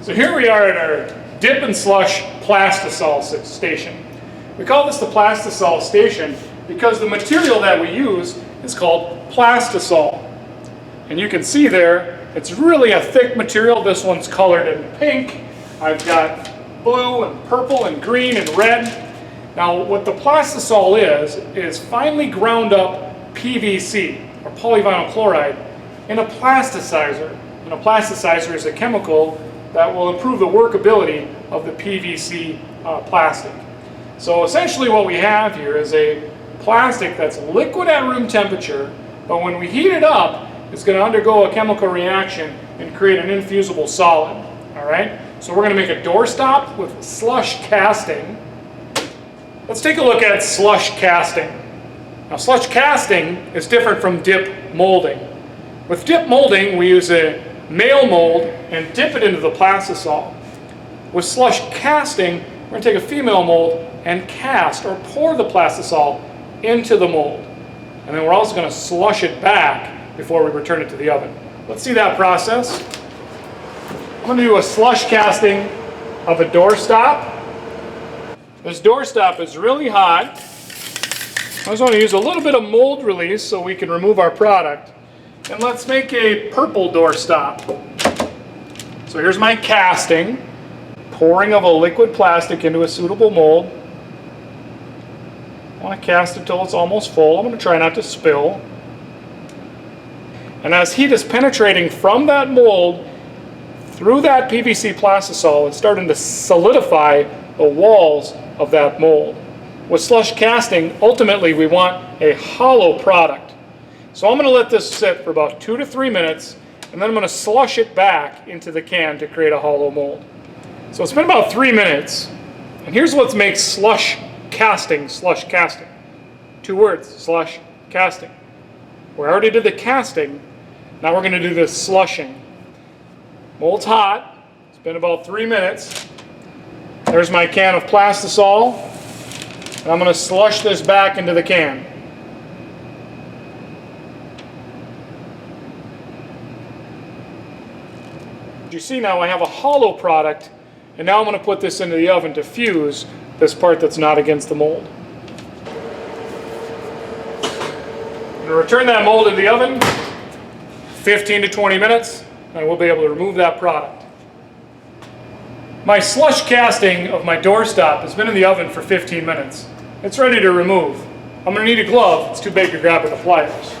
So here we are at our Dip and Slush Plastisol Station. We call this the Plastisol Station because the material that we use is called Plastisol. And you can see there, it's really a thick material. This one's colored in pink. I've got blue and purple and green and red. Now what the Plastisol is finely ground up PVC, or polyvinyl chloride, in a plasticizer. And a plasticizer is a chemical that will improve the workability of the PVC plastic. So essentially what we have here is a plastic that's liquid at room temperature, but when we heat it up, it's going to undergo a chemical reaction and create an infusible solid. All right? So we're going to make a doorstop with slush casting. Let's take a look at slush casting. Now slush casting is different from dip molding. With dip molding, we use a male mold and dip it into the Plastisol. With slush casting, we're going to take a female mold and cast or pour the Plastisol into the mold. And then we're also going to slush it back before we return it to the oven. Let's see that process. I'm going to do a slush casting of a doorstop. This doorstop is really hot. I just want to use a little bit of mold release so we can remove our product. And let's make a purple doorstop. So here's my casting. Pouring of a liquid plastic into a suitable mold. I want to cast it till it's almost full. I'm going to try not to spill. And as heat is penetrating from that mold through that PVC Plastisol, it's starting to solidify the walls of that mold. With slush casting, ultimately we want a hollow product. So I'm going to let this sit for about 2 to 3 minutes, and then I'm going to slush it back into the can to create a hollow mold. So it's been about 3 minutes, and here's what makes slush casting. 2 words, slush casting. We already did the casting, now we're going to do the slushing. Mold's hot, it's been about 3 minutes. There's my can of Plastisol, and I'm going to slush this back into the can. You see now I have a hollow product, and now I'm going to put this into the oven to fuse this part that's not against the mold. I'm going to return that mold into the oven, 15 to 20 minutes, and we'll be able to remove that product. My slush casting of my doorstop has been in the oven for 15 minutes. It's ready to remove. I'm going to need a glove. It's too big to grab with the pliers.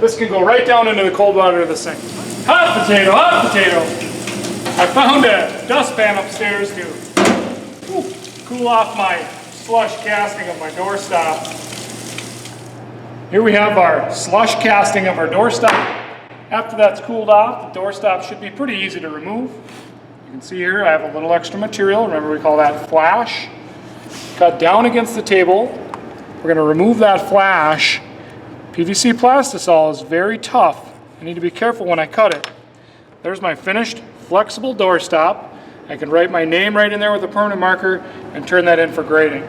This can go right down into the cold water of the sink. Hot potato, hot potato. I found a dustpan upstairs to cool off my slush casting of my doorstop. Here we have our slush casting of our doorstop. After that's cooled off, the doorstop should be pretty easy to remove. You can see here I have a little extra material. Remember, we call that flash. Cut down against the table. We're going to remove that flash. PVC Plastisol is very tough. I need to be careful when I cut it. There's my finished flexible doorstop. I can write my name right in there with a permanent marker and turn that in for grading.